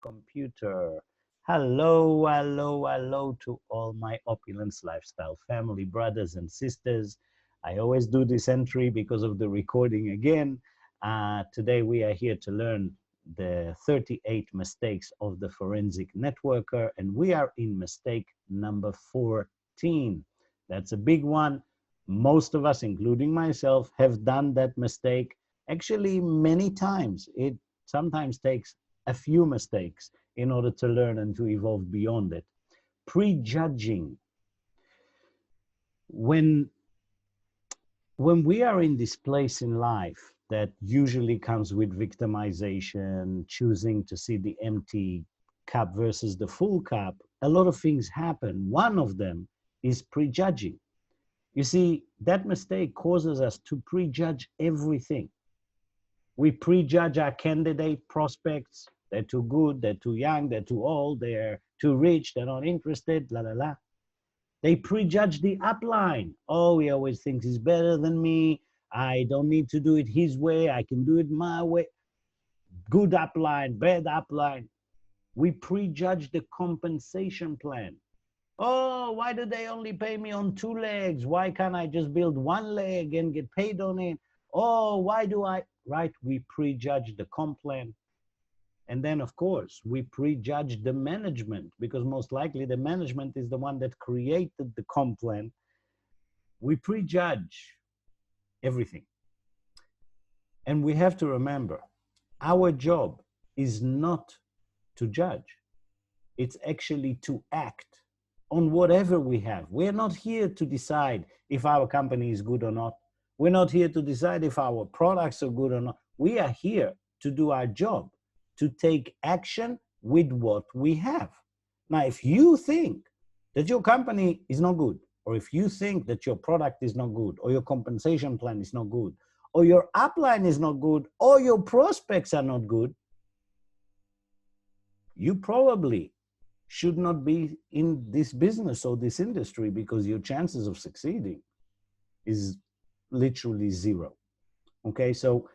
computer. Hello, hello, hello to all my Opulence Lifestyle family, brothers and sisters. I always do this entry because of the recording again. Today we are here to learn the 38 mistakes of the forensic networker, and we are in mistake number 14. That's a big one. Most of us, including myself, have done that mistake actually many times. It sometimes takes a few mistakes in order to learn and to evolve beyond it. Prejudging. When we are in this place in life that usually comes with victimization, choosing to see the empty cup versus the full cup, a lot of things happen. One of them is prejudging. You see, that mistake causes us to prejudge everything. We prejudge our candidate prospects. They're too good, they're too young, they're too old, they're too rich, they're not interested, la la la. They prejudge the upline. Oh, he always thinks he's better than me. I don't need to do it his way. I can do it my way. Good upline, bad upline. We prejudge the compensation plan. Oh, why do they only pay me on 2 legs? Why can't I just build 1 leg and get paid on it? Oh, why do I? Right? We prejudge the comp plan. And then, of course, we prejudge the management because most likely the management is the one that created the comp plan. We prejudge everything. And we have to remember, our job is not to judge. It's actually to act on whatever we have. We're not here to decide if our company is good or not. We're not here to decide if our products are good or not. We are here to do our job, to take action with what we have. Now, if you think that your company is not good, or if you think that your product is not good, or your compensation plan is not good, or your upline is not good, or your prospects are not good, you probably should not be in this business or this industry because your chances of succeeding is literally zero. Okay, so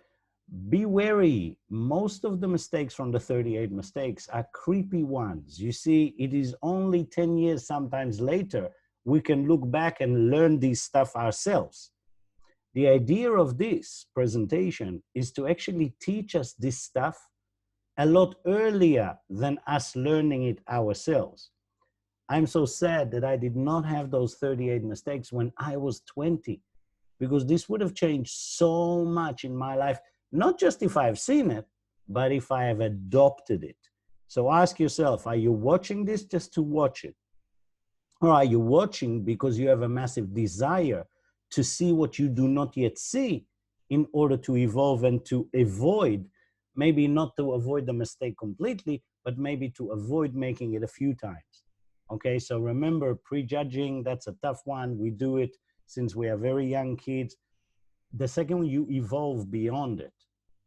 be wary. Most of the mistakes from the 38 mistakes are creepy ones. You see, it is only 10 years, sometimes later, we can look back and learn this stuff ourselves. The idea of this presentation is to actually teach us this stuff a lot earlier than us learning it ourselves. I'm so sad that I did not have those 38 mistakes when I was 20, because this would have changed so much in my life, not just if I've seen it, but if I have adopted it. So ask yourself, are you watching this just to watch it? Or are you watching because you have a massive desire to see what you do not yet see in order to evolve and to avoid, maybe not to avoid the mistake completely, but maybe to avoid making it a few times? Okay, so remember, prejudging, that's a tough one. We do it since we are very young kids. The second you evolve beyond it,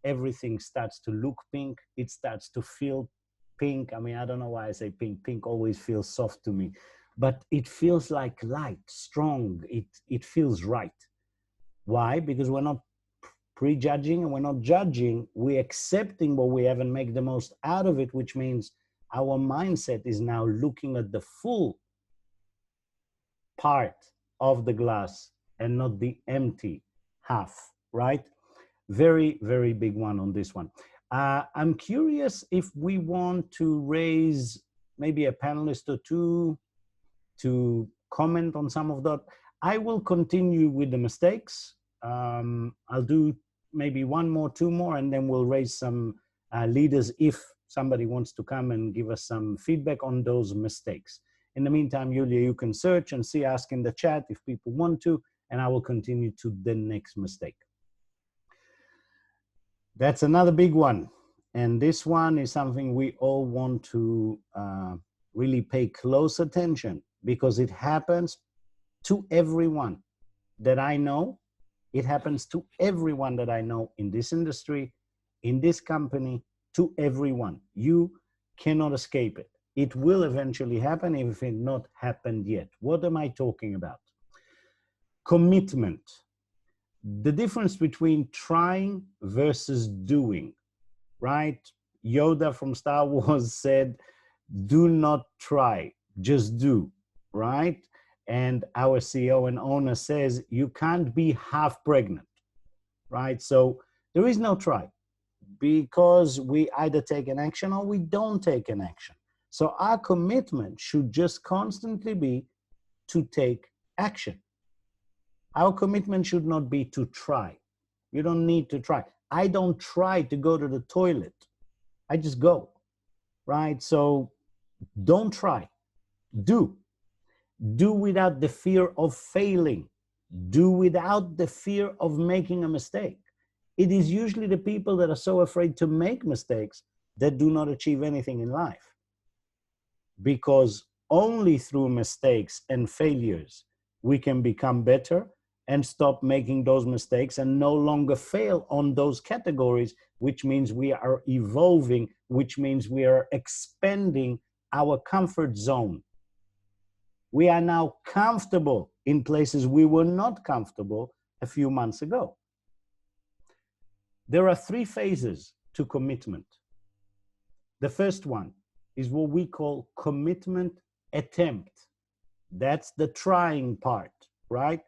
everything starts to look pink. It starts to feel pink. I mean, I don't know why I say pink. Pink always feels soft to me, but it feels like light, strong. It feels right. Why? Because we're not prejudging and we're not judging. We're accepting what we have and make the most out of it, which means our mindset is now looking at the full part of the glass and not the empty half, right? Very, very big one on this one. I'm curious if we want to raise maybe a panelist or two to comment on some of that. I will continue with the mistakes. I'll do maybe one more, two more, and then we'll raise some leaders if somebody wants to come and give us some feedback on those mistakes. In the meantime, Yulia, you can search and see, ask in the chat if people want to, and I will continue to the next mistake. That's another big one. And this one is something we all want to really pay close attention because it happens to everyone that I know. It happens to everyone that I know in this industry, in this company, to everyone. You cannot escape it. It will eventually happen if it not happened yet. What am I talking about? Commitment. The difference between trying versus doing, right? Yoda from Star Wars said, do not try, just do, right? And our CEO and owner says, you can't be half pregnant, right? So there is no try, because we either take an action or we don't take an action. So our commitment should just constantly be to take action. Our commitment should not be to try. You don't need to try. I don't try to go to the toilet. I just go, right? So don't try. Do. Do without the fear of failing. Do without the fear of making a mistake. It is usually the people that are so afraid to make mistakes that do not achieve anything in life. Because only through mistakes and failures we can become better and stop making those mistakes and no longer fail on those categories, which means we are evolving, which means we are expanding our comfort zone. We are now comfortable in places we were not comfortable a few months ago. There are 3 phases to commitment. The first one is what we call commitment attempt. That's the trying part, right?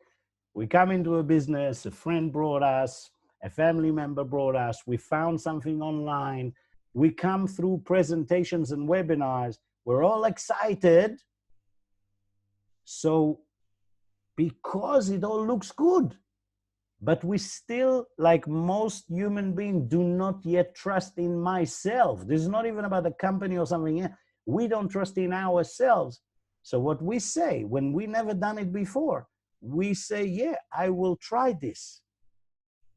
We come into a business, a friend brought us, a family member brought us, we found something online, we come through presentations and webinars, we're all excited. So because it all looks good, but we still, like most human beings, do not yet trust in myself. This is not even about a company or something else. We don't trust in ourselves. So what we say, when we never done it before, we say, yeah, I will try this.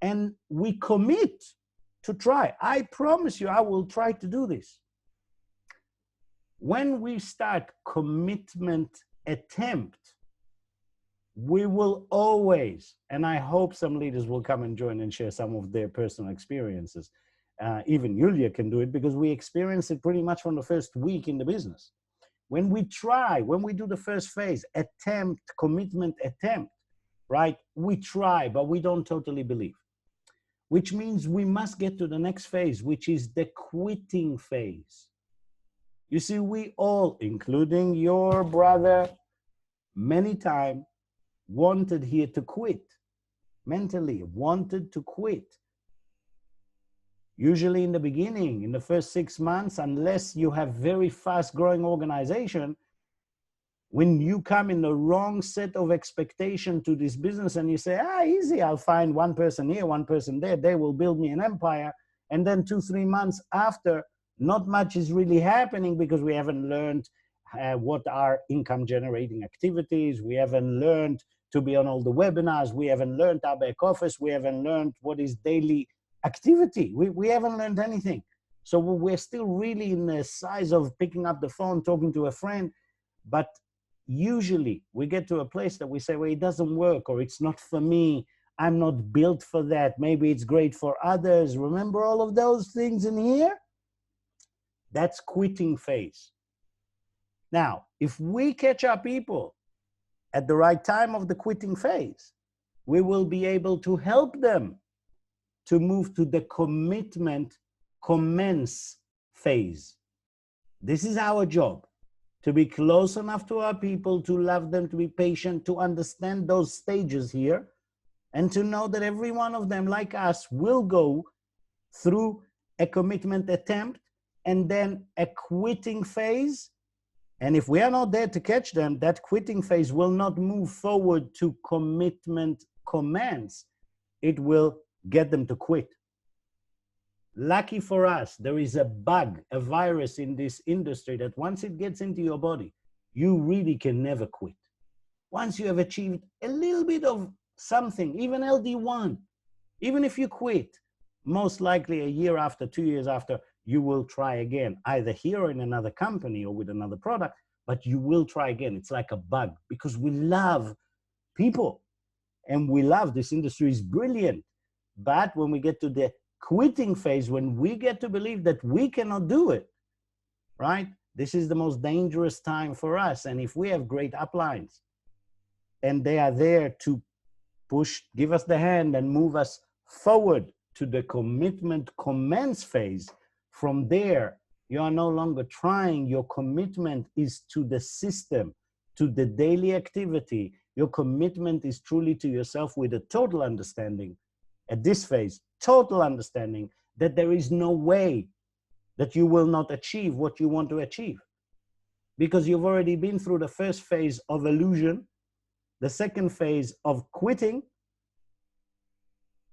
And we commit to try. I promise you, I will try to do this. When we start commitment attempt, we will always, and I hope some leaders will come and join and share some of their personal experiences. Even Yulia can do it, because we experience it pretty much from the first week in the business. When we try, when we do the first phase, attempt, commitment attempt, right? We try, but we don't totally believe, which means we must get to the next phase, which is the quitting phase. You see, we all, including your brother, many times wanted here to quit, mentally wanted to quit. Usually in the beginning, in the first 6 months, unless you have very fast growing organization, when you come in the wrong set of expectation to this business and you say, easy, I'll find one person here, one person there, they will build me an empire. And then 2-3 months after, not much is really happening, because we haven't learned what are income generating activities. We haven't learned to be on all the webinars. We haven't learned our back office. We haven't learned what is daily activity. We haven't learned anything. So we're still really in the size of picking up the phone, talking to a friend. But usually we get to a place that we say, well, it doesn't work, or it's not for me. I'm not built for that. Maybe it's great for others. Remember all of those things in here? That's quitting phase. Now, if we catch our people at the right time of the quitting phase, we will be able to help them to move to the commitment commence phase. This is our job, to be close enough to our people, to love them, to be patient, to understand those stages here, and to know that every one of them, like us, will go through a commitment attempt and then a quitting phase. And if we are not there to catch them, that quitting phase will not move forward to commitment commence. It will get them to quit. Lucky for us, there is a bug, a virus in this industry that once it gets into your body, you really can never quit. Once you have achieved a little bit of something, even LD1, even if you quit, most likely a year after, 2 years after, you will try again, either here or in another company or with another product, but you will try again. It's like a bug, because we love people and we love this industry is brilliant. But when we get to the quitting phase, when we get to believe that we cannot do it, right? This is the most dangerous time for us. And if we have great uplines and they are there to push, give us the hand and move us forward to the commitment commence phase, From there, you are no longer trying. Your commitment is to the system, to the daily activity. Your commitment is truly to yourself with a total understanding at this phase, total understanding that there is no way that you will not achieve what you want to achieve, because you've already been through the first phase of illusion, the second phase of quitting.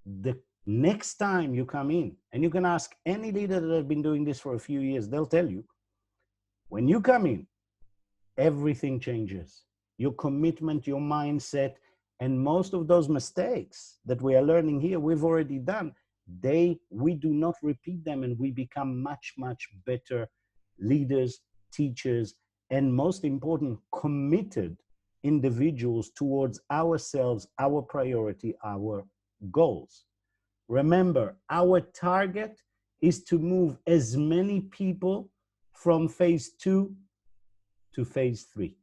The next time you come in, and you can ask any leader that has been doing this for a few years, they'll tell you, when you come in, everything changes. Your commitment, your mindset, and most of those mistakes that we are learning here, we've already done. We do not repeat them, and we become much, much better leaders, teachers, and most important, committed individuals towards ourselves, our priority, our goals. Remember, our target is to move as many people from phase 2 to phase 3.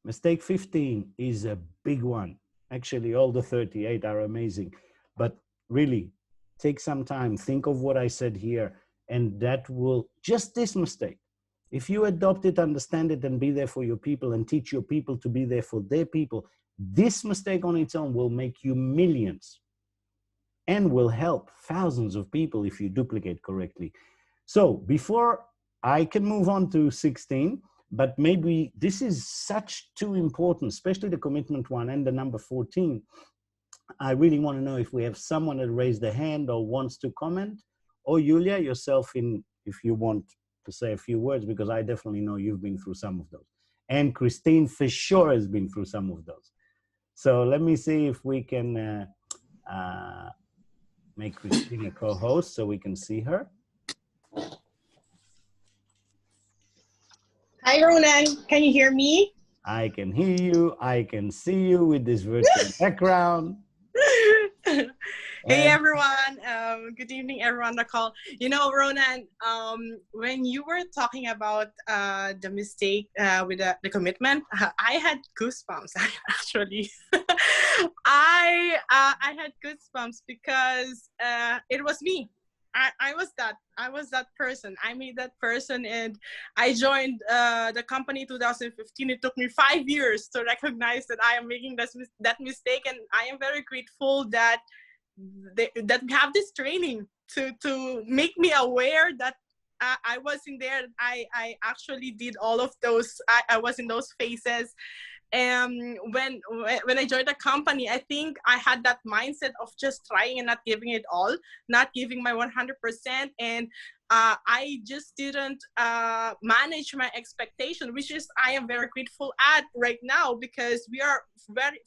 Mistake 15 is a big one. Actually, all the 38 are amazing. But really, take some time, think of what I said here, and that will, just this mistake, if you adopt it, understand it, and be there for your people and teach your people to be there for their people, this mistake on its own will make you millions and will help thousands of people if you duplicate correctly. So before I can move on to 16, but maybe this is such too important, especially the commitment one and the number 14. I really want to know if we have someone that raised a hand or wants to comment, or Yulia, yourself, if you want to say a few words, because I definitely know you've been through some of those. And Christine for sure has been through some of those. So let me see if we can make Christine a co-host so we can see her. Hi, Ronen. Can you hear me? I can hear you. I can see you with this virtual background. Hey, everyone. Good evening, everyone on the call. You know, Ronen, when you were talking about the mistake with the commitment, I had goosebumps, actually. I had goosebumps because it was me. I was that person. I made that person, and I joined the company 2015. It took me 5 years to recognize that I am making that mistake, and I am very grateful that that we have this training to make me aware that I was in there. I actually did all of those. I was in those phases. And when I joined the company, I think I had that mindset of just trying and not giving it all, not giving my 100%. And I just didn't manage my expectation, which is I am very grateful at right now, because we are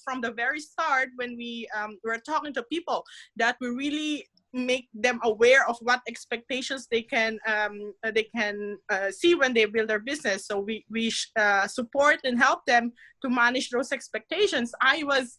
from the very start when we were talking to people, that we really make them aware of what expectations they can see when they build their business. So we support and help them to manage those expectations. I was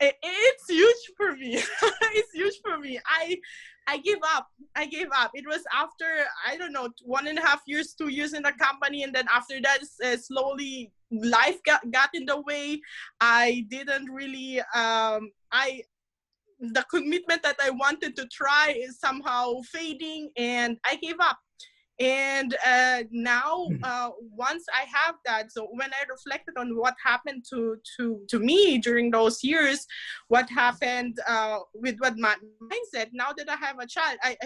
it's huge for me. It's huge for me. I gave up. It was after, I don't know, 1.5 years, 2 years in the company, and then after that, slowly life got in the way. I didn't really the commitment that I wanted to try is somehow fading, and I gave up. And now, once I have that, so when I reflected on what happened to me during those years, what happened with what my mindset, now that I have a child, I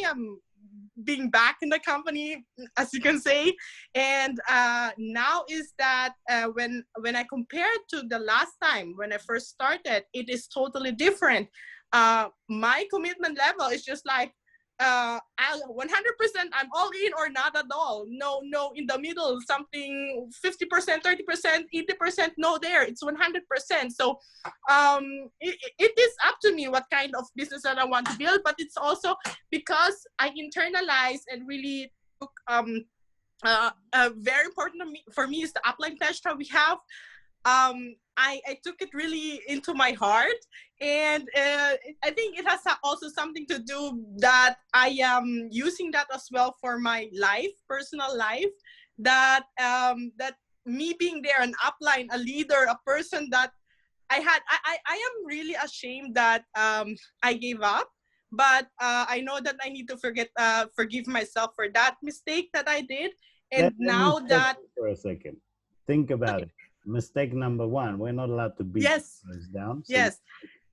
am being back in the company, as you can say. And now is that when I compare it to the last time when I first started, it is totally different. My commitment level is just like 100%, I'm all in or not at all. No in the middle, something 50%, 30%, 80%, no there. It's 100%. So it is up to me what kind of business that I want to build, but it's also because I internalize and really took very important for me is the upline pledge that we have. I took it really into my heart, and I think it has also something to do that I am using that as well for my life, personal life, that that me being there, an upline, a leader, a person that I am really ashamed that I gave up. but I know that I need to forgive myself for that mistake that I did. And Let me now stop that, you for a second. Think about okay, it. Mistake number one, we're not allowed to beat yes, others down. So yes.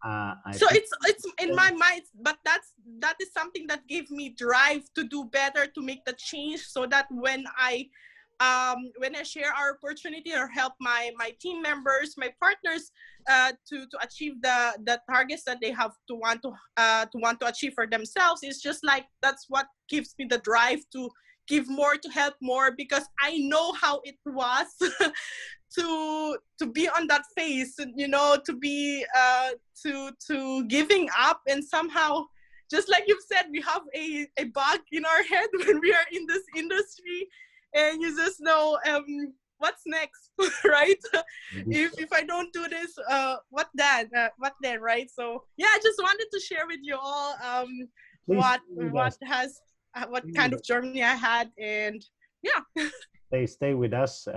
I So think it's in my mind, but that is something that gave me drive to do better, to make the change, so that when I share our opportunity or help my team members, my partners, to achieve the targets that they have to achieve for themselves, it's just like that's what gives me the drive to give more, to help more, because I know how it was to be on that phase, to be to giving up, and somehow, just like you've said, we have a bug in our head when we are in this industry, and you just know what's next, right? If I don't do this, what then, right? So yeah, I just wanted to share with you all please what stay with us. what Stay kind with of us. journey I had, and yeah. Stay with us.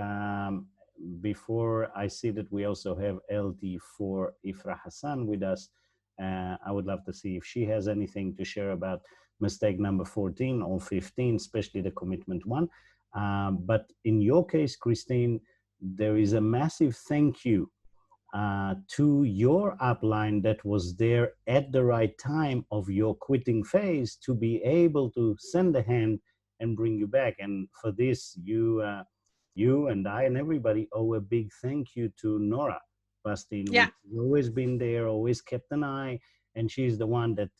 Before I see that we also have LD4 Ifra Hassan with us. I would love to see if she has anything to share about mistake number 14 or 15, especially the commitment one. But in your case, Christine, there is a massive thank you to your upline that was there at the right time of your quitting phase to be able to send a hand and bring you back. And for this, you and I and everybody owe a big thank you to Nora Bastine, Yeah. which has always been there, always kept an eye, and she's the one that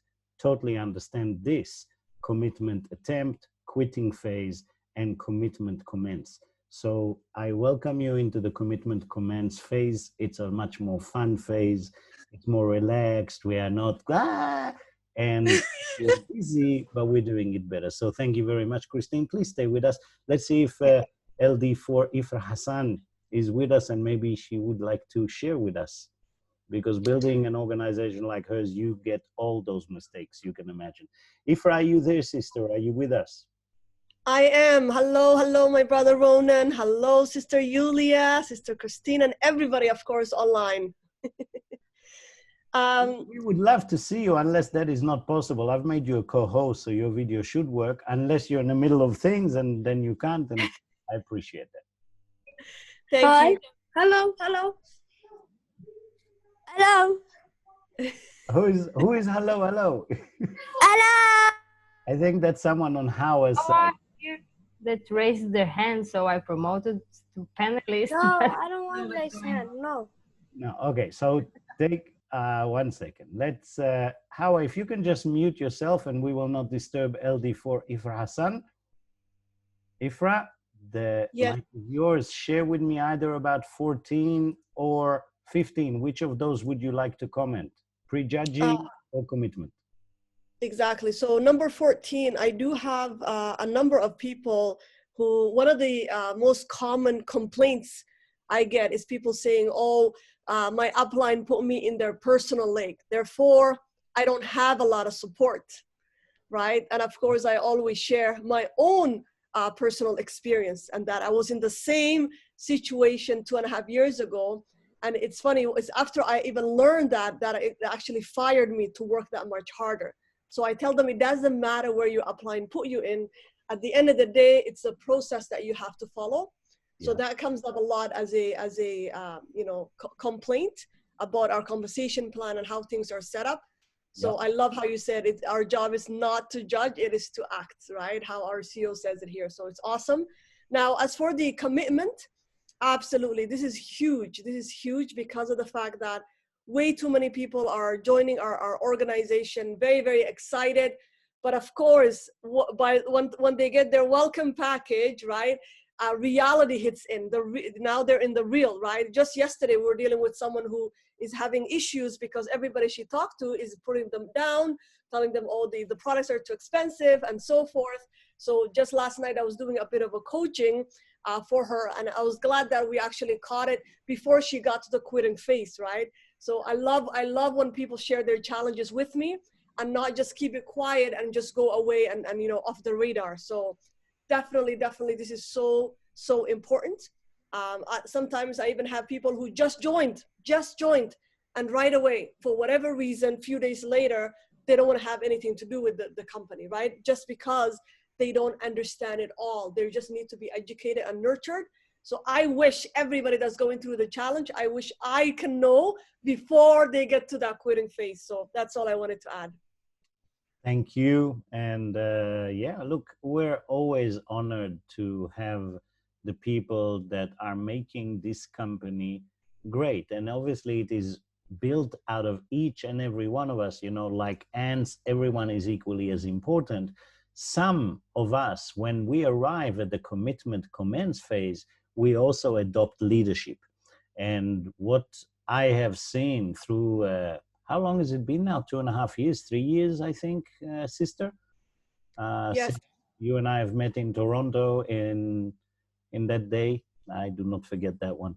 totally understands this commitment attempt, quitting phase, and commitment commence. So I welcome you into the commitment commence phase. It's a much more fun phase. It's more relaxed. We are not and we're busy, but we're doing it better. So thank you very much, Christine. Please stay with us. Let's see if LD4 Ifra Hassan is with us, and maybe she would like to share with us. Because building an organization like hers, you get all those mistakes you can imagine. Ifra, are you there, sister? Are you with us? I am. Hello, hello, my brother Ronen. Hello, Sister Yulia, Sister Christine, and everybody, of course, online. We would love to see you, unless that is not possible. I've made you a co-host, so your video should work, unless you're in the middle of things and then you can't, and I appreciate that. Thank you. Hello, hello. Hello. Who is hello, hello? Hello. I think that's someone on Howard's side. That raised their hand, so I promoted to panelists. No, I don't want to raise hand. No. No, okay. So take 1 second. Let's, Howard, if you can just mute yourself, and we will not disturb LD4 Ifra Hassan. Ifra, the mic is yours. Share with me either about 14 or 15. Which of those would you like to comment? Prejudging or commitment? Exactly. So number 14, I do have a number of people who, one of the most common complaints I get is people saying, oh, my upline put me in their personal lake. Therefore, I don't have a lot of support, right? And of course, I always share my own personal experience, and that I was in the same situation 2.5 years ago. And it's funny, it's after I even learned that it actually fired me to work that much harder. So I tell them it doesn't matter where you apply and put you in. At the end of the day, it's a process that you have to follow. So that comes up a lot as a complaint about our compensation plan and how things are set up. So I love how you said it. Our job is not to judge; it is to act. Right? How our CEO says it here. So it's awesome. Now, as for the commitment, absolutely, this is huge. This is huge because of the fact that way too many people are joining our organization, very, very excited. But of course, when they get their welcome package, right, reality hits in. Now they're in the real, right? Just yesterday, we were dealing with someone who is having issues because everybody she talked to is putting them down, telling them, oh, the products are too expensive and so forth. So just last night, I was doing a bit of a coaching for her, and I was glad that we actually caught it before she got to the quitting phase, right? So I love when people share their challenges with me and not just keep it quiet and just go away and off the radar. So definitely, this is so important. Sometimes I even have people who just joined, and right away, for whatever reason, few days later, they don't want to have anything to do with the company, right? Just because they don't understand it all. They just need to be educated and nurtured. So I wish everybody that's going through the challenge, I wish I can know before they get to that quitting phase. So that's all I wanted to add. Thank you. And yeah, look, we're always honored to have the people that are making this company great. And obviously it is built out of each and every one of us, you know, like ants, everyone is equally as important. Some of us, when we arrive at the commitment commence phase, we also adopt leadership. And what I have seen through, how long has it been now? 2.5 years, 3 years, I think, sister? Yes. Since you and I have met in Toronto in that day. I do not forget that one.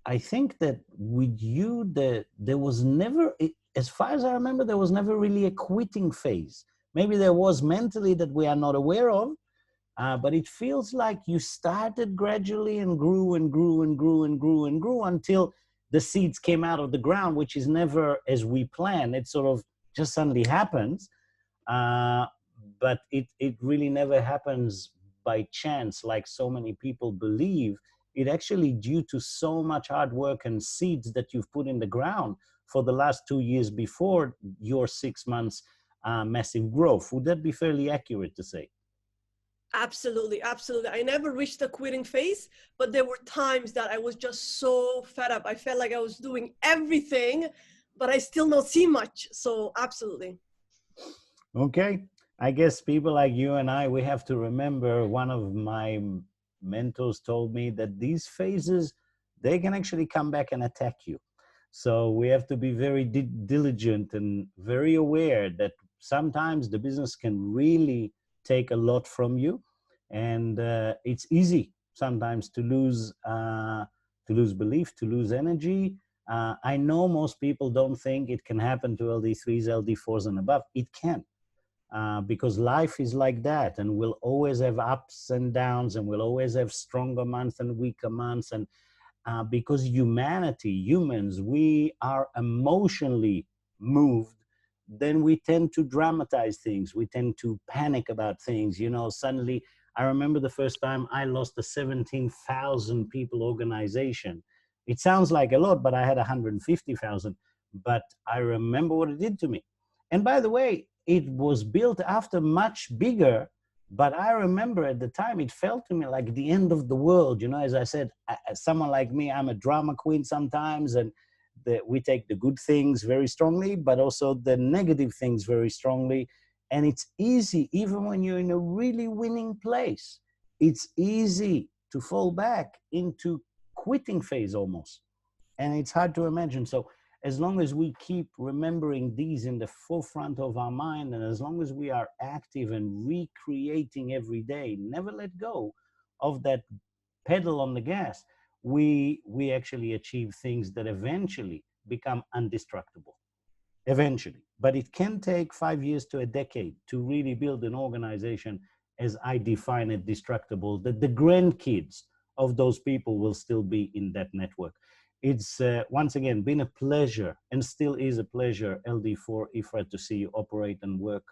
I think that with you, there was never, as far as I remember, there was never really a quitting phase. Maybe there was mentally that we are not aware of, but it feels like you started gradually and grew and grew and grew and grew and grew until the seeds came out of the ground, which is never as we plan. It sort of just suddenly happens. But it really never happens by chance, like so many people believe. It actually due to so much hard work and seeds that you've put in the ground for the last 2 years before your 6 months massive growth. Would that be fairly accurate to say? Absolutely, absolutely. I never reached the quitting phase, but there were times that I was just so fed up. I felt like I was doing everything, but I still don't see much. So absolutely. Okay. I guess people like you and I, we have to remember, one of my mentors told me that these phases, they can actually come back and attack you. So we have to be very diligent and very aware that sometimes the business can really take a lot from you. And it's easy sometimes to lose belief, to lose energy. I know most people don't think it can happen to LD3s, LD4s and above. It can. Because life is like that, and we'll always have ups and downs, and we'll always have stronger months and weaker months. And because humans, we are emotionally moved, then we tend to dramatize things. We tend to panic about things. You know, suddenly, I remember the first time I lost a 17,000 people organization. It sounds like a lot, but I had 150,000. But I remember what it did to me. And by the way, it was built after much bigger, but I remember at the time it felt to me like the end of the world. You know, as I said, as someone like me, I'm a drama queen sometimes, and we take the good things very strongly, but also the negative things very strongly. And it's easy, even when you're in a really winning place, it's easy to fall back into quitting phase almost. And it's hard to imagine. So as long as we keep remembering these in the forefront of our mind, and as long as we are active and recreating every day, never let go of that pedal on the gas, we actually achieve things that eventually become indestructible. Eventually. But it can take 5 years to a decade to really build an organization, as I define it, destructible, that the grandkids of those people will still be in that network. It's once again been a pleasure, and still is a pleasure, LD4 Ifra, to see you operate and work.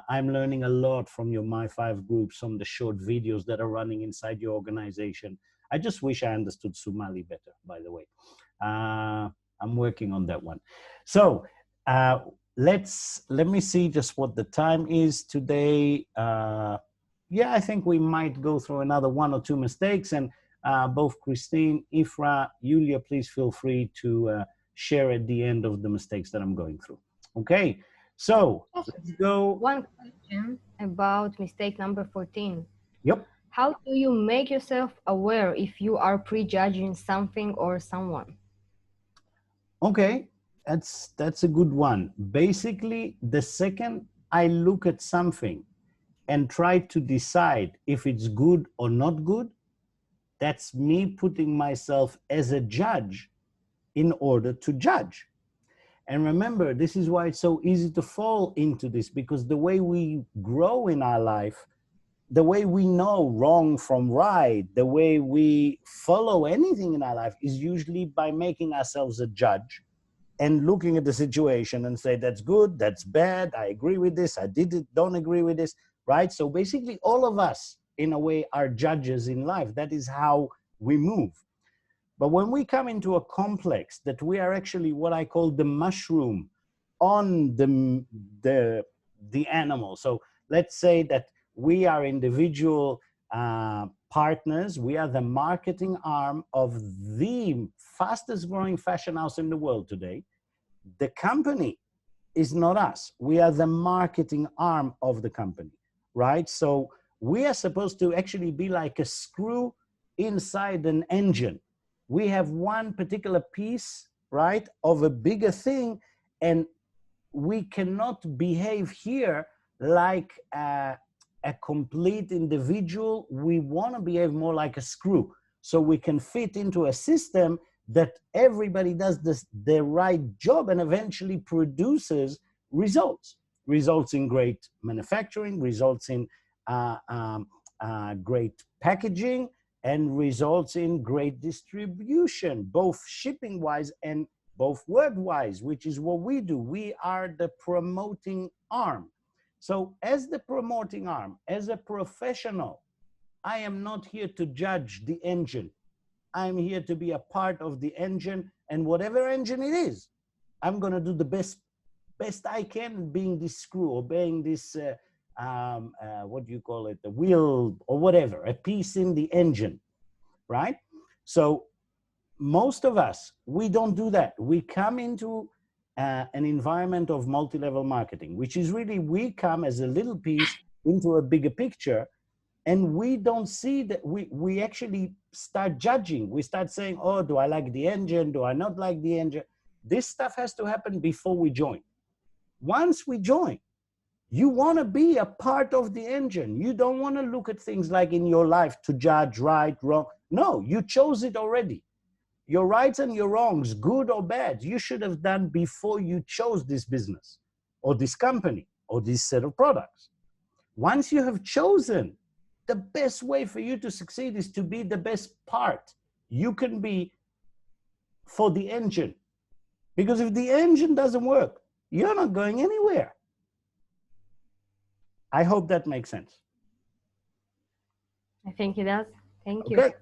I'm learning a lot from your My5 groups, from the short videos that are running inside your organization. I just wish I understood Somali better, by the way. I'm working on that one. So let me see just what the time is today. Yeah, I think we might go through another 1 or 2 mistakes, and both Christine, Ifra, Yulia, please feel free to share at the end of the mistakes that I'm going through. Okay, so let's go. One question about mistake number 14. Yep. How do you make yourself aware if you are prejudging something or someone? Okay, that's a good one. Basically, the second I look at something and try to decide if it's good or not good, that's me putting myself as a judge in order to judge. And remember, this is why it's so easy to fall into this, because the way we grow in our life, the way we know wrong from right, the way we follow anything in our life is usually by making ourselves a judge and looking at the situation and say, that's good, that's bad, I agree with this, I don't agree with this, right? So basically all of us, in a way, are judges in life. That is how we move. But when we come into a complex that we are actually what I call the mushroom on the animal. So let's say that we are individual partners. We are the marketing arm of the fastest growing fashion house in the world today. The company is not us. We are the marketing arm of the company, right? So we are supposed to actually be like a screw inside an engine. We have one particular piece, right, of a bigger thing, and we cannot behave here like a complete individual. We want to behave more like a screw, so we can fit into a system that everybody does the right job and eventually produces results in great manufacturing, results in great packaging, and results in great distribution, both shipping wise and both word wise, which is what we do. We are the promoting arm. So as the promoting arm, as a professional, I am not here to judge the engine. I'm here to be a part of the engine, and whatever engine it is, I'm going to do the best I can, being this screw or being this, what do you call it, the wheel or whatever, a piece in the engine, right? So most of us, we don't do that. We come into an environment of multi-level marketing, which is really, we come as a little piece into a bigger picture, and we don't see that. We actually start judging. We start saying, oh, do I like the engine? Do I not like the engine? This stuff has to happen before we join. Once we join, you want to be a part of the engine. You don't want to look at things like in your life to judge right, wrong. No, you chose it already. Your rights and your wrongs, good or bad, you should have done before you chose this business or this company or this set of products. Once you have chosen, the best way for you to succeed is to be the best part you can be for the engine. Because if the engine doesn't work, you're not going anywhere. I hope that makes sense. I think it does. Thank you. Okay.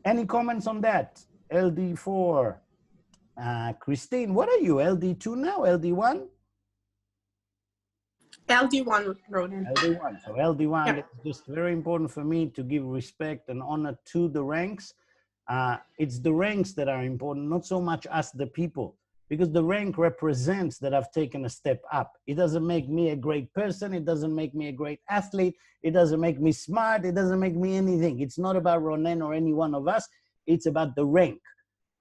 Any comments on that? LD4. Christine, what are you? LD2 now? LD1? LD1, Ronen. LD1. So LD1, Yeah. it's just very important for me to give respect and honor to the ranks. It's the ranks that are important, not so much us, the people, because the rank represents that I've taken a step up. It doesn't make me a great person. It doesn't make me a great athlete. It doesn't make me smart. It doesn't make me anything. It's not about Ronen or any one of us. It's about the rank,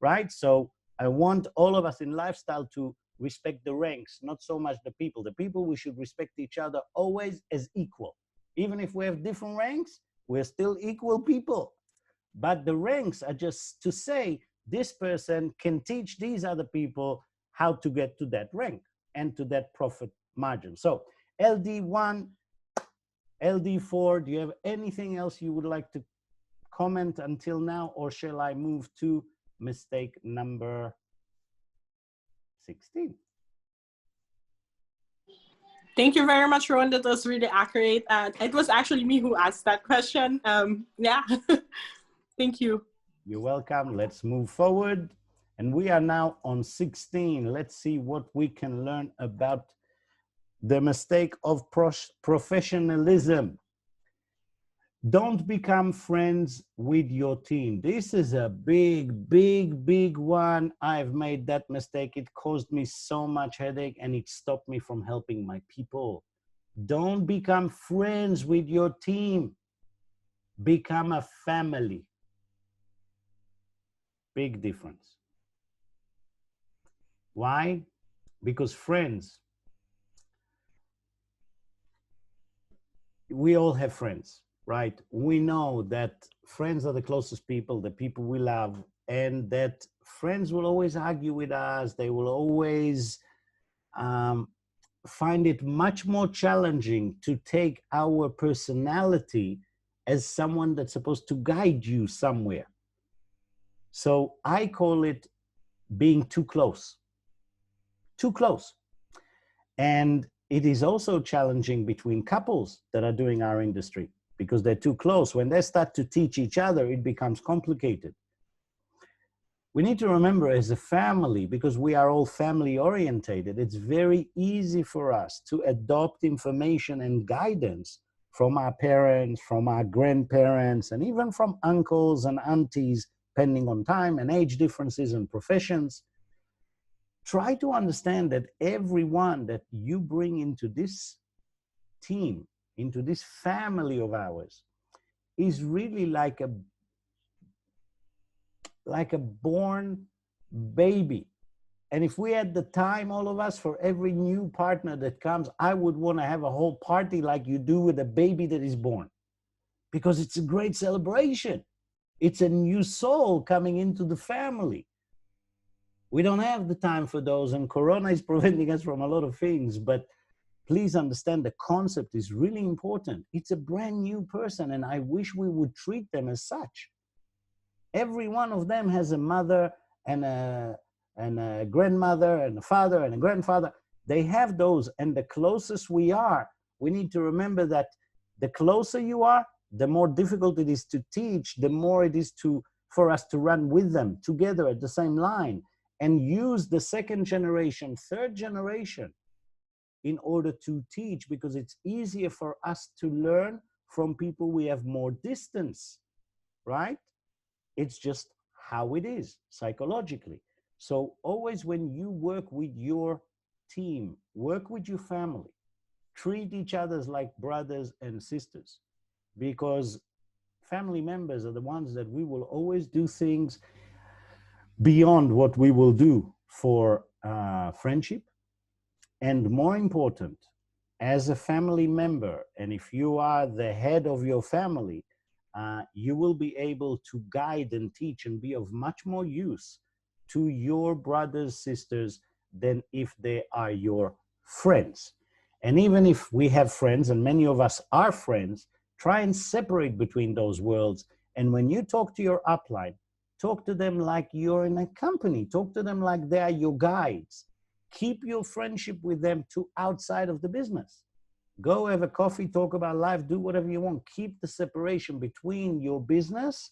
right? So I want all of us in lifestyle to respect the ranks, not so much the people. The people, we should respect each other always as equal. Even if we have different ranks, we're still equal people. But the ranks are just to say, this person can teach these other people how to get to that rank and to that profit margin. So LD1, LD4, do you have anything else you would like to comment until now, or shall I move to mistake number 16? Thank you very much, Ron. That was really accurate. It was actually me who asked that question. Yeah, thank you. You're welcome. Let's move forward. And we are now on 16. Let's see what we can learn about the mistake of professionalism. Don't become friends with your team. This is a big, big, big one. I've made that mistake. It caused me so much headache and it stopped me from helping my people. Don't become friends with your team. Become a family. Big difference. Why? Because friends, we all have friends, right? We know that friends are the closest people, the people we love, and that friends will always argue with us. They will always find it much more challenging to take our personality as someone that's supposed to guide you somewhere. So I call it being too close. too close. And it is also challenging between couples that are doing our industry because they're too close. When they start to teach each other, it becomes complicated. We need to remember as a family, because we are all family orientated, it's very easy for us to adopt information and guidance from our parents, from our grandparents, and even from uncles and aunties, depending on time and age differences and professions. Try to understand that everyone that you bring into this team, into this family of ours, is really like a born baby. And if we had the time, all of us, for every new partner that comes, I would want to have a whole party like you do with a baby that is born, because it's a great celebration. It's a new soul coming into the family. We don't have the time for those, and Corona is preventing us from a lot of things, but please understand the concept is really important. It's a brand new person, and I wish we would treat them as such. Every one of them has a mother and a grandmother and a father and a grandfather. They have those, and the closest we are, we need to remember that the closer you are, the more difficult it is to teach, the more it is for us to run with them together at the same line and use the second generation, third generation in order to teach, because it's easier for us to learn from people we have more distance, right? It's just how it is psychologically. So always when you work with your team, work with your family, treat each other like brothers and sisters, because family members are the ones that we will always do things beyond what we will do for friendship. And more important, as a family member, and if you are the head of your family, you will be able to guide and teach and be of much more use to your brothers, sisters, than if they are your friends. And even if we have friends, and many of us are friends, try and separate between those worlds. And when you talk to your upline, talk to them like you're in a company. Talk to them like they are your guides. Keep your friendship with them to outside of the business. Go have a coffee, talk about life, do whatever you want. Keep the separation between your business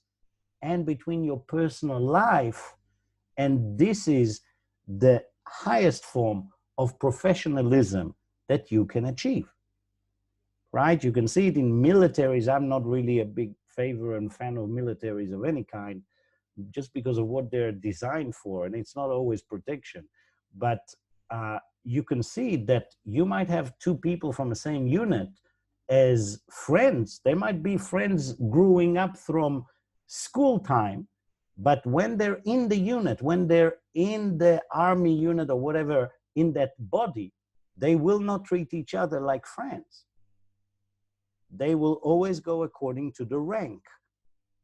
and between your personal life. And this is the highest form of professionalism that you can achieve, right? You can see it in militaries. I'm not really a big favor and fan of militaries of any kind, just because of what they're designed for. And it's not always protection. But you can see that you might have two people from the same unit as friends. They might be friends growing up from school time, but when they're in the unit, when they're in the army unit or whatever, in that body, they will not treat each other like friends. They will always go according to the rank.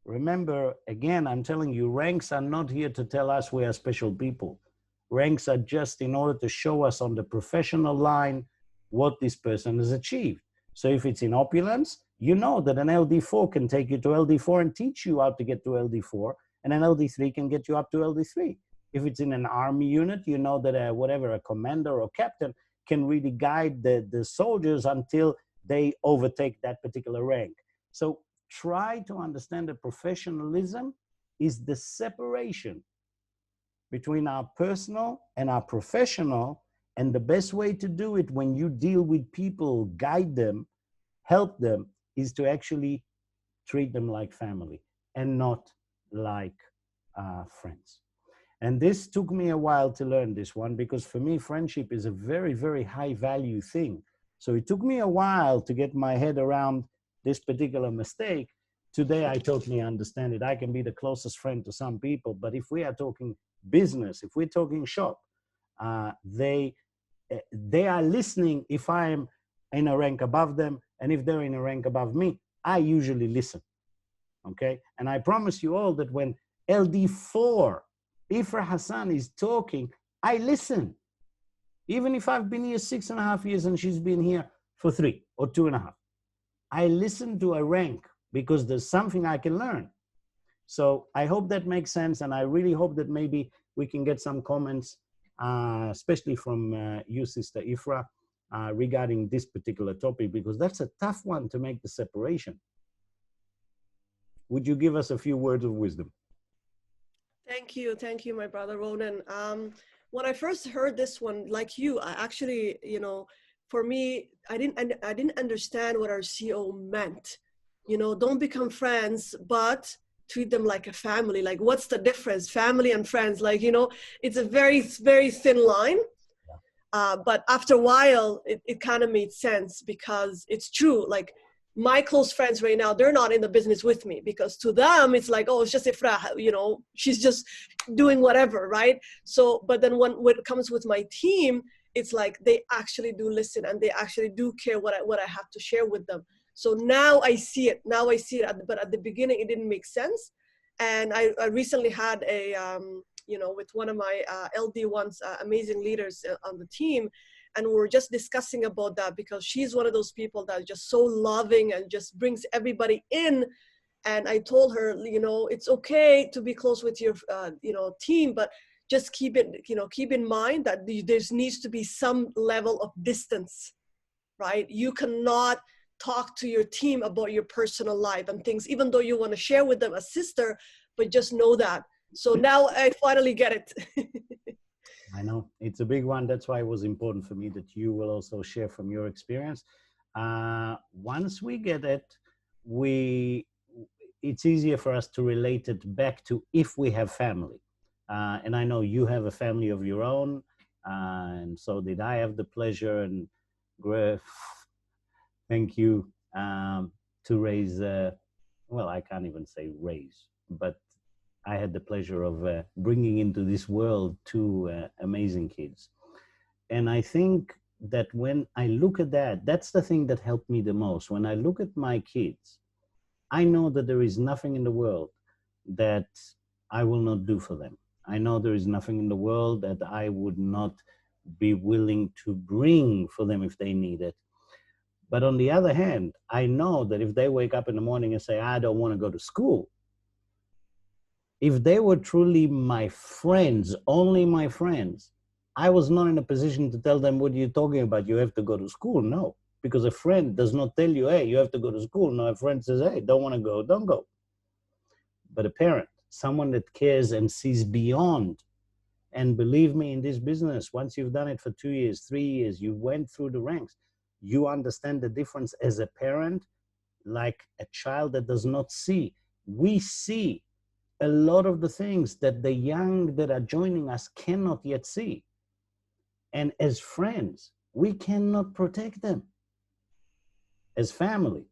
Remember, again, I'm telling you, ranks are not here to tell us we are special people. Ranks are just in order to show us on the professional line what this person has achieved. So if it's in opulence, you know that an LD4 can take you to LD4 and teach you how to get to LD4, and an LD3 can get you up to LD3. If it's in an army unit, you know that a commander or captain can really guide the soldiers until they overtake that particular rank. So try to understand that professionalism is the separation between our personal and our professional, and the best way to do it when you deal with people, guide them, help them, is to actually treat them like family and not like friends. And this took me a while to learn this one, because for me, friendship is a very, very high value thing. So it took me a while to get my head around this particular mistake. Today, I totally understand it. I can be the closest friend to some people, but if we are talking business, if we're talking shop, they are listening if I am in a rank above them, and if they're in a rank above me, I usually listen, okay? And I promise you all that when LD4, Ifra Hassan is talking, I listen. Even if I've been here 6.5 years and she's been here for 3 or 2.5. I listen to a rank because there's something I can learn. So I hope that makes sense, and I really hope that maybe we can get some comments especially from you, Sister Ifra, regarding this particular topic, because that's a tough one to make the separation. Would you give us a few words of wisdom? Thank you, my brother Ronen. When I first heard this one, like you, I actually, for me, I didn't understand what our CO meant. Don't become friends, but treat them like a family. Like, what's the difference, family and friends? Like, it's a very, very thin line. But after a while, it kind of made sense, because it's true. Like, my close friends right now, they're not in the business with me, because to them, it's like, oh, it's just Ifra, she's just doing whatever, right? So, but then when it comes with my team, it's like they actually do listen, and they actually do care what I have to share with them. So now I see it. But at the beginning, it didn't make sense. And I recently had a, with one of my LD1's amazing leaders on the team. And we were just discussing about that, because she's one of those people that is just so loving and just brings everybody in. And I told her, it's okay to be close with your, team, but just keep in mind that there needs to be some level of distance, right? You cannot talk to your team about your personal life and things, even though you want to share with them as sister, but just know that. So now I finally get it. I know it's a big one. That's why it was important for me that you will also share from your experience. Once we get it, it's easier for us to relate it back to if we have family. And I know you have a family of your own, and so did I have the pleasure and thank you to raise, well, I can't even say raise, but I had the pleasure of bringing into this world two amazing kids. And I think that when I look at that, that's the thing that helped me the most. When I look at my kids, I know that there is nothing in the world that I will not do for them. I know there is nothing in the world that I would not be willing to bring for them if they need it. But on the other hand, I know that if they wake up in the morning and say, I don't want to go to school, if they were truly my friends, only my friends, I was not in a position to tell them, what are you talking about? You have to go to school. No, because a friend does not tell you, hey, you have to go to school. No, a friend says, hey, don't want to go, don't go. But a parent, someone that cares and sees beyond. And believe me, in this business, once you've done it for 2 years, 3 years, you went through the ranks, you understand the difference as a parent, like a child that does not see. We see a lot of the things that the young that are joining us cannot yet see. And as friends, we cannot protect them. As family,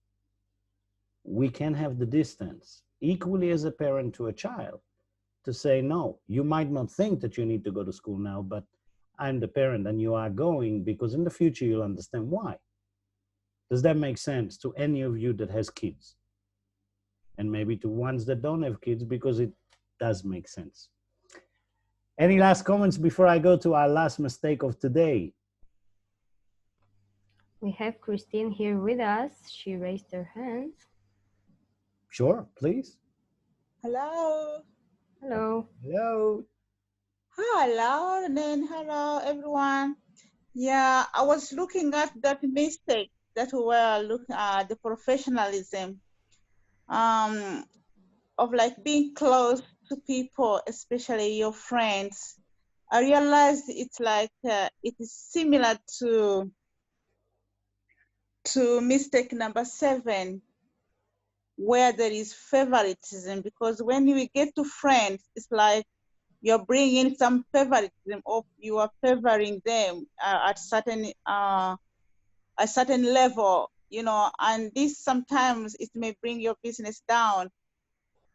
we can have the distance, equally as a parent to a child, to say, no, you might not think that you need to go to school now, but I'm the parent and you are going, because in the future you'll understand why. Does that make sense to any of you that has kids? And maybe to ones that don't have kids, because it does make sense. Any last comments before I go to our last mistake of today? We have Christine here with us. She raised her hand. Sure, please. Hello. Hello. Hello. Hello, and hello, everyone. Yeah, I was looking at that mistake that we were looking at, the professionalism of like being close to people, especially your friends. I realized it's like it is similar to mistake number 7, where there is favoritism, because when we get to friends, it's like you're bringing some favoritism, or you are favoring them at a certain level, and this sometimes it may bring your business down.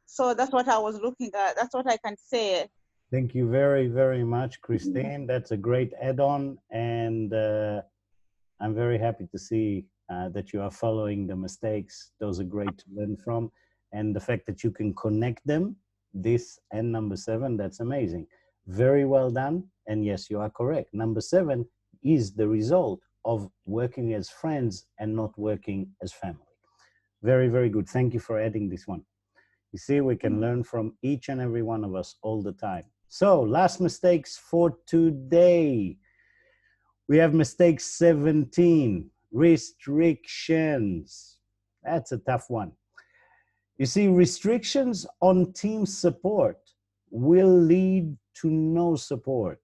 So that's what I was looking at. That's what I can say. Thank you very, very much, Christine. That's a great add-on, and I'm very happy to see that you are following the mistakes. Those are great to learn from, and the fact that you can connect them, this and number 7, that's amazing. Very well done, and yes, you are correct. Number 7 is the result of working as friends and not working as family. Very, very good. Thank you for adding this one. You see, we can learn from each and every one of us all the time. So last mistakes for today. We have mistake 17, restrictions. That's a tough one. You see, restrictions on team support will lead to no support.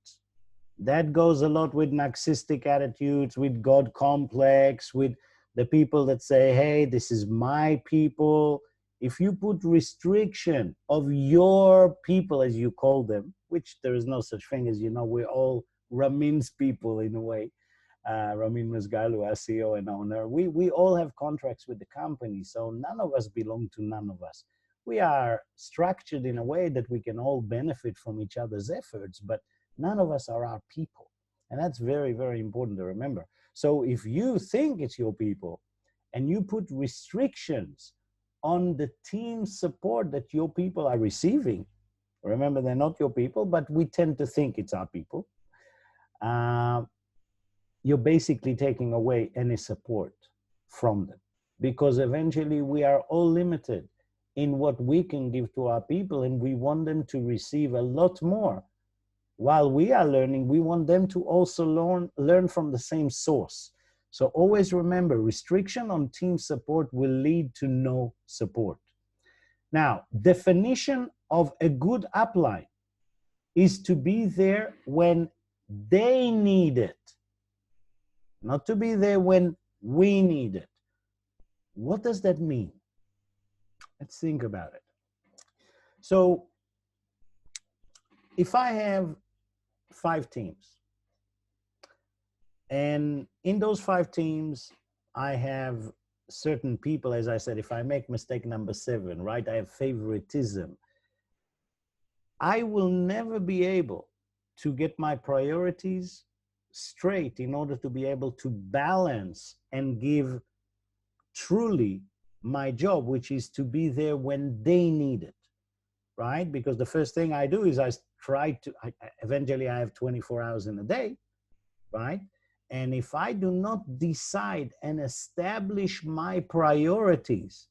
That goes a lot with narcissistic attitudes, with God complex, with the people that say, hey, this is my people. If you put restriction of your people, as you call them, which there is no such thing as, we're all Ramin's people in a way. Ramin Musgalu, our CEO and owner, we all have contracts with the company, so none of us belong to none of us. We are structured in a way that we can all benefit from each other's efforts, but none of us are our people. And that's very, very important to remember. So if you think it's your people and you put restrictions on the team support that your people are receiving, remember, they're not your people, but we tend to think it's our people. You're basically taking away any support from them, because eventually we are all limited in what we can give to our people, and we want them to receive a lot more. While we are learning, we want them to also learn from the same source. So always remember, restriction on team support will lead to no support. Now, definition of a good upline is to be there when they need it, not to be there when we need it. What does that mean? Let's think about it. So if I have 5 teams, and in those 5 teams, I have certain people, as I said, if I make mistake number 7, right, I have favoritism. I will never be able to get my priorities straight in order to be able to balance and give truly my job, which is to be there when they need it, right? Because the first thing I do is eventually I have 24 hours in a day, right? And if I do not decide and establish my priorities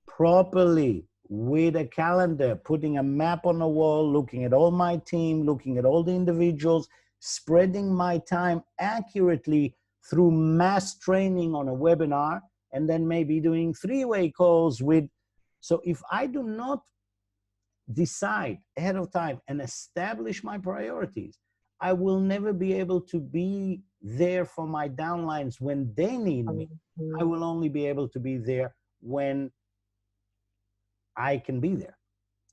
properly with a calendar, putting a map on the wall, looking at all my team, looking at all the individuals, spreading my time accurately through mass training on a webinar, and then maybe doing 3-way calls with, so if I do not decide ahead of time and establish my priorities, I will never be able to be there for my downlines when they need me. I will only be able to be there when I can be there,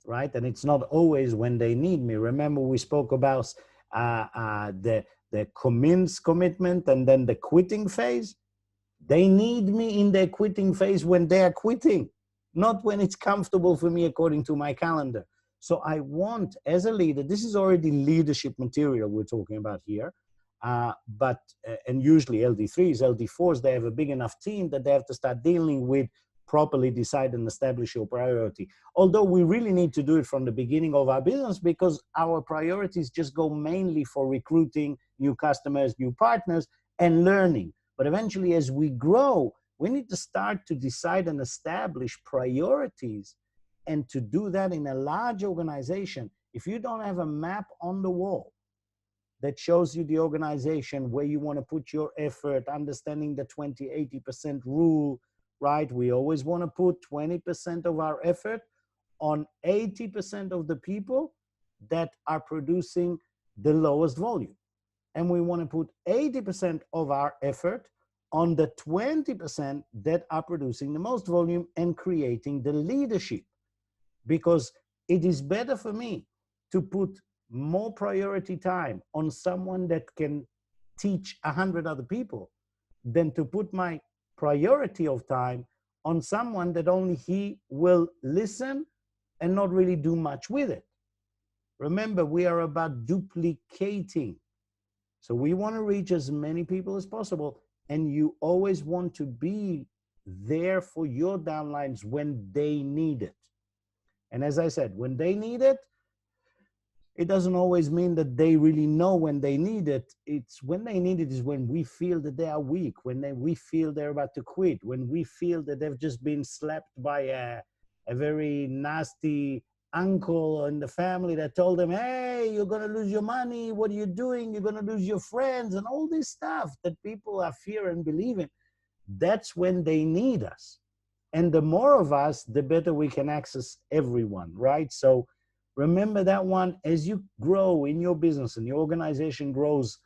right? And it's not always when they need me. Remember, we spoke about the commence commitment and then the quitting phase. They need me in their quitting phase when they are quitting, not when it's comfortable for me according to my calendar. So I want, as a leader, this is already leadership material we're talking about here, and usually LD3s, LD4s, they have a big enough team that they have to start dealing with properly decide and establish your priority. Although we really need to do it from the beginning of our business, because our priorities just go mainly for recruiting new customers, new partners, and learning. But eventually, as we grow, we need to start to decide and establish priorities. And to do that in a large organization, if you don't have a map on the wall that shows you the organization, where you want to put your effort, understanding the 20-80% rule, right? We always want to put 20% of our effort on 80% of the people that are producing the lowest volume. And we want to put 80% of our effort on the 20% that are producing the most volume and creating the leadership. Because it is better for me to put more priority time on someone that can teach 100 other people than to put my priority of time on someone that only he will listen and not really do much with it. Remember, we are about duplicating. So we want to reach as many people as possible, and you always want to be there for your downlines when they need it. And as I said, when they need it, it doesn't always mean that they really know when they need it. It's when they need it is when we feel that they are weak, when we feel they're about to quit, when we feel that they've just been slapped by a very nasty uncle in the family that told them, hey, you're going to lose your money. What are you doing? You're going to lose your friends and all this stuff that people are fear and believe in. That's when they need us. And the more of us, the better we can access everyone, right? So remember that one. As you grow in your business and your organization grows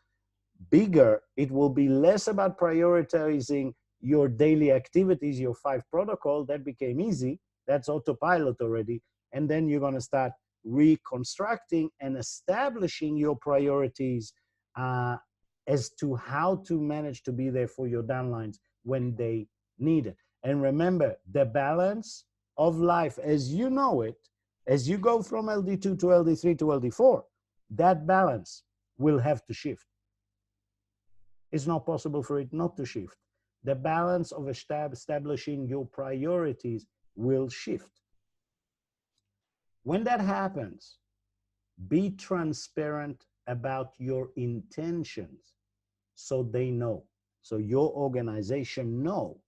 bigger, it will be less about prioritizing your daily activities, your 5 protocol. That became easy. That's autopilot already. And then you're going to start reconstructing and establishing your priorities as to how to manage to be there for your downlines when they need it. And remember, the balance of life as you know it, as you go from LD2 to LD3 to LD4, that balance will have to shift. It's not possible for it not to shift. The balance of establishing your priorities will shift. When that happens, be transparent about your intentions so they know, so your organization know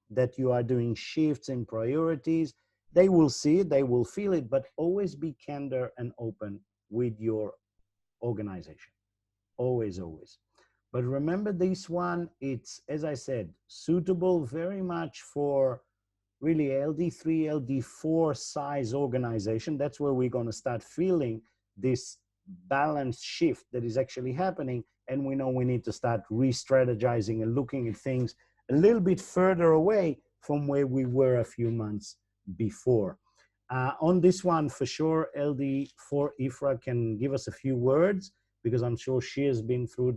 that you are doing shifts in priorities. They will see it, they will feel it, but always be candid and open with your organization. Always, always. But remember this one, it's, as I said, suitable very much for really LD3, LD4 size organization. That's where we're going to start feeling this balance shift that is actually happening. And we know we need to start re-strategizing and looking at things a little bit further away from where we were a few months before. On this one, for sure, LD4 Ifra can give us a few words, because I'm sure she has been through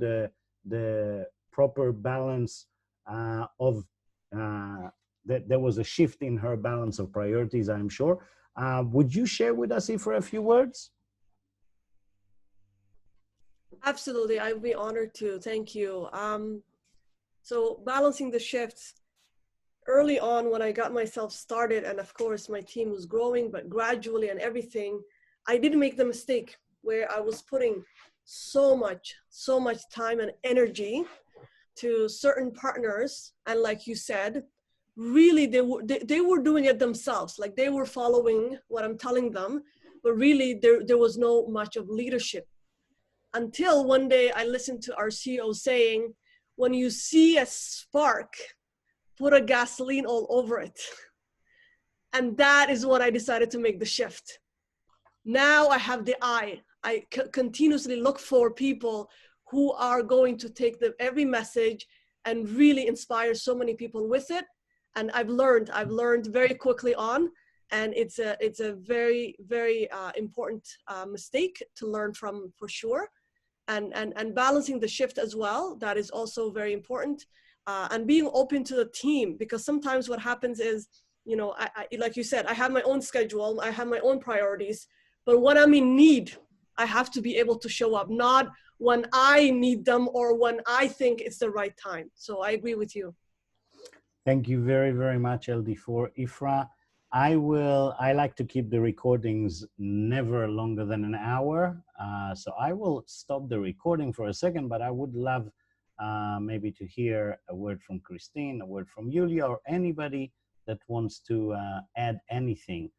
the proper balance of that there was a shift in her balance of priorities, I'm sure. Would you share with us, Ifra, a few words? Absolutely, I'd be honored to. Thank you. So balancing the shifts, early on when I got myself started, and of course my team was growing, but gradually and everything, I did make the mistake where I was putting so much time and energy to certain partners. And like you said, really they were doing it themselves. Like they were following what I'm telling them, but really there was no much of leadership. Until one day I listened to our CEO saying, when you see a spark, put a gasoline all over it. And that is what I decided to make the shift. Now I have the eye. I continuously look for people who are going to take every message and really inspire so many people with it. And I've learned very quickly on, and it's a very, very important mistake to learn from, for sure. And balancing the shift as well, that is also very important. And being open to the team, because sometimes what happens is, you know, I like you said, I have my own schedule, I have my own priorities, but when I'm in need, I have to be able to show up, not when I need them or when I think it's the right time. So I agree with you. Thank you very, very much, LD4 Ifra. I like to keep the recordings never longer than an hour. So I will stop the recording for a second, but I would love maybe to hear a word from Christine, a word from Yulia, or anybody that wants to add anything